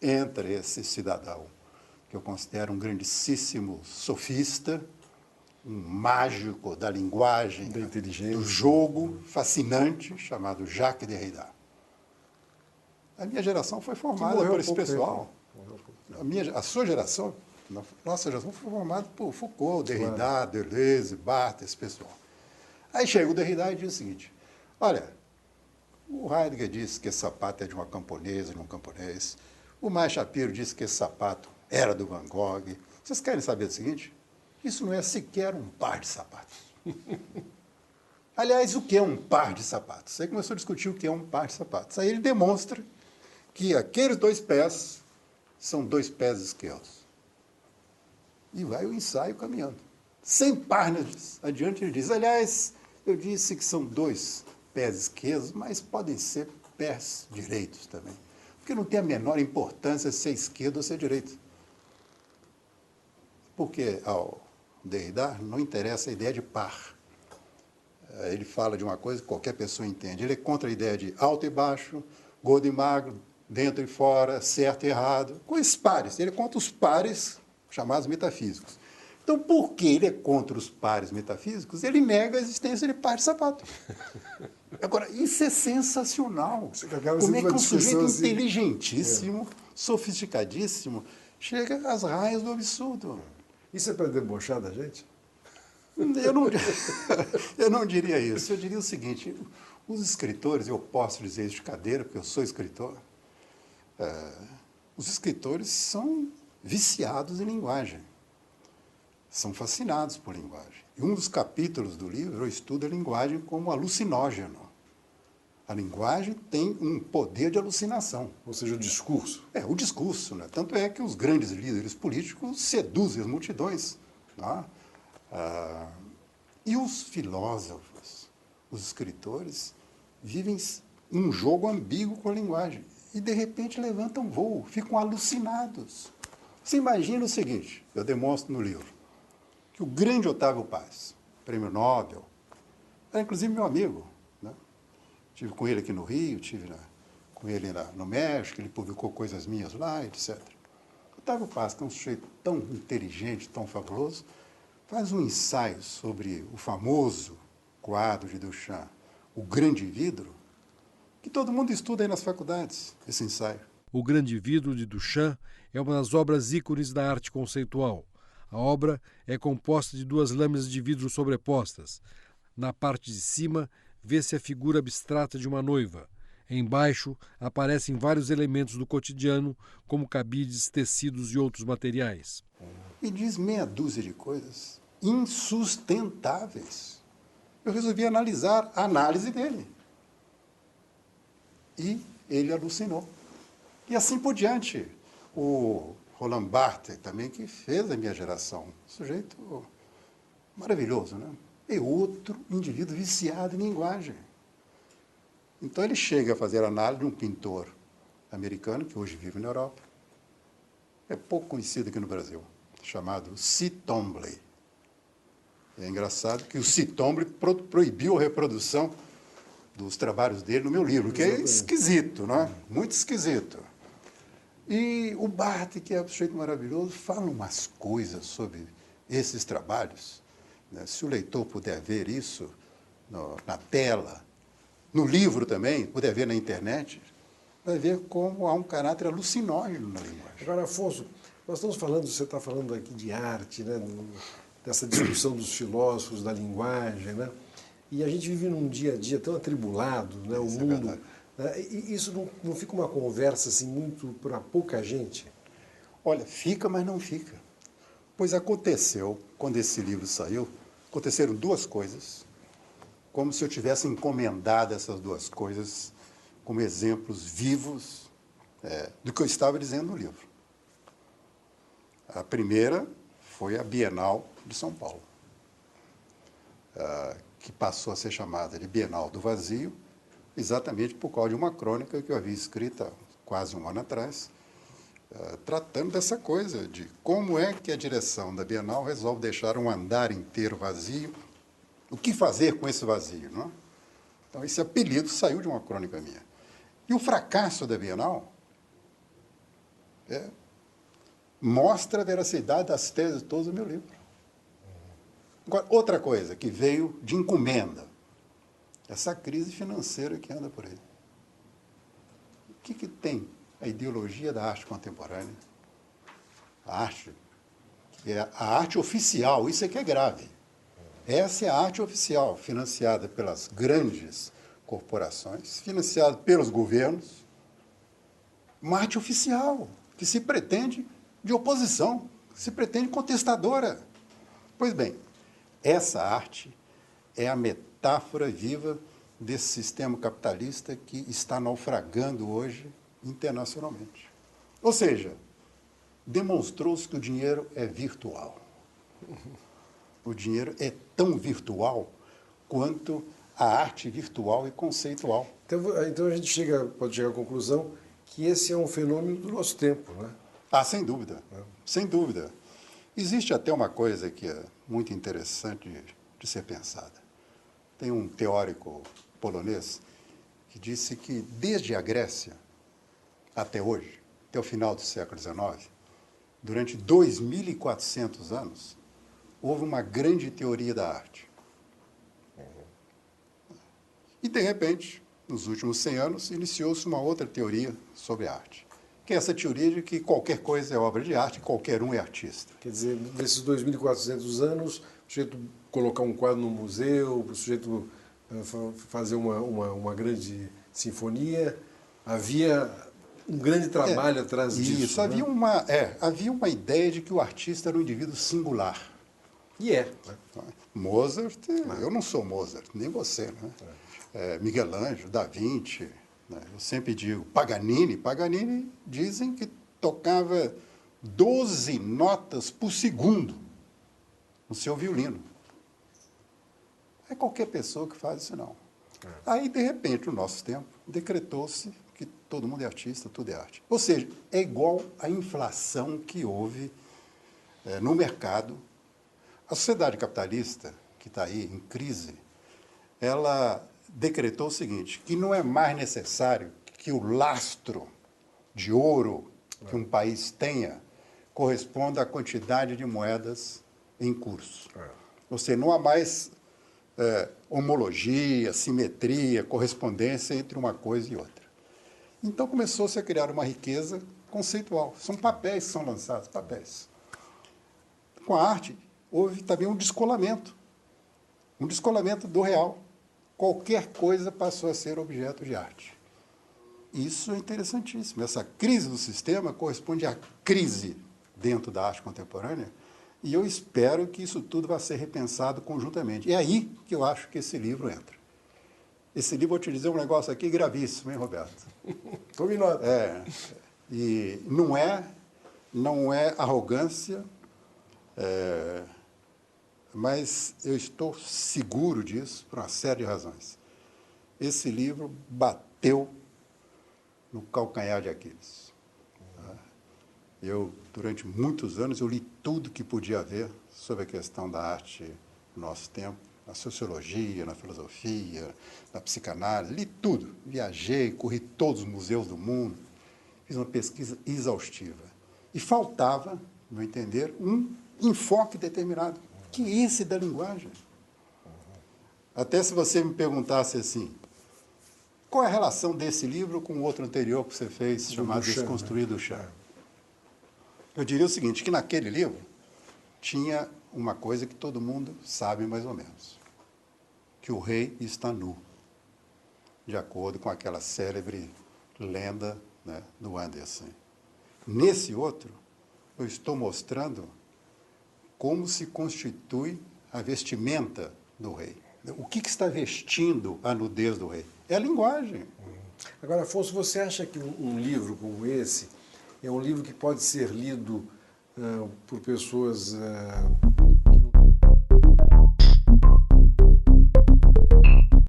entra esse cidadão, que eu considero um grandíssimo sofista, um mágico da linguagem, da inteligência, do jogo, fascinante, chamado Jacques Derrida. A minha geração foi formada por esse pessoal. A sua geração, nossa geração foi formada por Foucault, Derrida, Deleuze, Barthes, esse pessoal. Aí chega o Derrida e diz o seguinte, olha, o Heidegger disse que esse sapato é de uma camponesa, de um camponês. O Maia Shapiro disse que esse sapato era do Van Gogh. Vocês querem saber o seguinte? Isso não é sequer um par de sapatos. Aliás, o que é um par de sapatos? Aí começou a discutir o que é um par de sapatos. Aí ele demonstra que aqueles dois pés são dois pés esquerdos. E vai o ensaio caminhando. 100 páginas adiante ele diz, aliás, eu disse que são dois pés esquerdos, mas podem ser pés direitos também. Porque não tem a menor importância ser esquerdo ou ser direito. Porque ao Derrida não interessa a ideia de par. Ele fala de uma coisa que qualquer pessoa entende. Ele é contra a ideia de alto e baixo, gordo e magro, dentro e fora, certo e errado, com esses pares. Ele é contra os pares chamados metafísicos. Então, por que ele é contra os pares metafísicos? Ele nega a existência de par de sapato. Agora, isso é sensacional. Como é que um sujeito inteligentíssimo, sofisticadíssimo, chega às raias do absurdo? Isso é para debochar da gente? Eu não diria isso. Eu diria o seguinte, os escritores, eu posso dizer isso de cadeira, porque eu sou escritor, os escritores são viciados em linguagem. São fascinados por linguagem. E um dos capítulos do livro eu estudo a linguagem como alucinógeno. A linguagem tem um poder de alucinação. Ou seja, o discurso. O discurso. Né? Tanto é que os grandes líderes políticos seduzem as multidões. Né? E os filósofos, os escritores, vivem um jogo ambíguo com a linguagem. E, de repente, levantam voo, ficam alucinados. Você imagina o seguinte, eu demonstro no livro, que o grande Otávio Paz, prêmio Nobel, era inclusive meu amigo. Né? Estive com ele aqui no Rio, estive com ele no México, ele publicou coisas minhas lá, etc. Otávio Paz, que é um sujeito tão inteligente, tão fabuloso, faz um ensaio sobre o famoso quadro de Duchamp, O Grande Vidro, que todo mundo estuda aí nas faculdades, esse ensaio. O Grande Vidro, de Duchamp, é uma das obras ícones da arte conceitual. A obra é composta de duas lâminas de vidro sobrepostas. Na parte de cima, vê-se a figura abstrata de uma noiva. Embaixo, aparecem vários elementos do cotidiano, como cabides, tecidos e outros materiais. E diz meia dúzia de coisas insustentáveis. Eu resolvi analisar a análise dele. E ele alucinou. E assim por diante. O Roland Barthes também, que fez a minha geração. Sujeito maravilhoso, né? É outro indivíduo viciado em linguagem. Então ele chega a fazer a análise de um pintor americano, que hoje vive na Europa. É pouco conhecido aqui no Brasil, chamado C. Twombly. É engraçado que o C. Twombly proibiu a reprodução dos trabalhos dele no meu livro, que é esquisito, não é? Muito esquisito. E o Barthes, que é um sujeito maravilhoso, fala umas coisas sobre esses trabalhos. Né? Se o leitor puder ver isso na tela, no livro também, puder ver na internet, vai ver como há um caráter alucinógeno na linguagem. Agora, Afonso, nós estamos falando, você está falando aqui de arte, né? Dessa discussão dos filósofos, da linguagem, né? E a gente vive num dia a dia tão atribulado, né? O mundo... E isso não fica uma conversa assim muito para pouca gente? Olha, fica, mas não fica. Pois aconteceu, quando esse livro saiu, aconteceram duas coisas, como se eu tivesse encomendado essas duas coisas como exemplos vivos do que eu estava dizendo no livro. A primeira foi a Bienal de São Paulo, que passou a ser chamada de Bienal do Vazio, exatamente por causa de uma crônica que eu havia escrito há quase um ano atrás, tratando dessa coisa de como é que a direção da Bienal resolve deixar um andar inteiro vazio, o que fazer com esse vazio, não é? Então, esse apelido saiu de uma crônica minha. E o fracasso da Bienal mostra a veracidade das teses todas do meu livro. Agora, outra coisa que veio de encomenda, essa crise financeira que anda por aí. O que tem a ideologia da arte contemporânea? A arte, que é a arte oficial, isso é que é grave. Essa é a arte oficial, financiada pelas grandes corporações, financiada pelos governos, uma arte oficial, que se pretende de oposição, que se pretende contestadora. Pois bem, essa arte é a metáfora viva desse sistema capitalista que está naufragando hoje internacionalmente. Ou seja, demonstrou-se que o dinheiro é virtual. O dinheiro é tão virtual quanto a arte virtual e conceitual. Então a gente pode chegar à conclusão que esse é um fenômeno do nosso tempo, né? Ah, sem dúvida, sem dúvida. Existe até uma coisa que é muito interessante de ser pensada. Tem um teórico polonês que disse que desde a Grécia até hoje, até o final do século XIX, durante 2.400 anos, houve uma grande teoria da arte. E, de repente, nos últimos 100 anos, iniciou-se uma outra teoria sobre a arte, que é essa teoria de que qualquer coisa é obra de arte, qualquer um é artista. Quer dizer, nesses 2.400 anos, o sujeito colocar um quadro no museu, o sujeito fazer uma grande sinfonia, havia um grande trabalho atrás disso. Isso, havia, né? havia uma ideia de que o artista era um indivíduo singular. E é. Mozart, eu não sou Mozart, nem você, né? Miguel Ângelo, Da Vinci, né? Eu sempre digo, Paganini dizem que tocava 12 notas por segundo no seu violino. É qualquer pessoa que faz isso, não. Aí, de repente, no nosso tempo, decretou-se que todo mundo é artista, tudo é arte. Ou seja, é igual à inflação que houve no mercado. A sociedade capitalista, que está aí em crise, ela decretou o seguinte, que não é mais necessário que o lastro de ouro que um país tenha corresponda à quantidade de moedas em curso. Ou seja, não há mais homologia, simetria, correspondência entre uma coisa e outra. Então começou-se a criar uma riqueza conceitual. São papéis que são lançados, papéis. Com a arte, houve também um descolamento do real. Qualquer coisa passou a ser objeto de arte. Isso é interessantíssimo. Essa crise do sistema corresponde à crise dentro da arte contemporânea, e eu espero que isso tudo vá ser repensado conjuntamente. É aí que eu acho que esse livro entra. Esse livro, vou te dizer um negócio aqui gravíssimo, hein, Roberto? Tome nota. E não é arrogância, mas eu estou seguro disso por uma série de razões. Esse livro bateu no calcanhar de Aquiles. Durante muitos anos, eu li tudo que podia haver sobre a questão da arte no nosso tempo, na sociologia, na filosofia, na psicanálise, li tudo. Viajei, corri todos os museus do mundo, fiz uma pesquisa exaustiva. E faltava, no meu entender, um enfoque determinado, que é esse da linguagem. Até se você me perguntasse assim, qual é a relação desse livro com o outro anterior que você fez, chamado Desconstruir Duchamp? Eu diria o seguinte, que naquele livro tinha uma coisa que todo mundo sabe mais ou menos, que o rei está nu, de acordo com aquela célebre lenda, né, do Andersen. Nesse outro, eu estou mostrando como se constitui a vestimenta do rei. O que está vestindo a nudez do rei? É a linguagem. Agora, Afonso, você acha que um livro como esse é um livro que pode ser lido por pessoas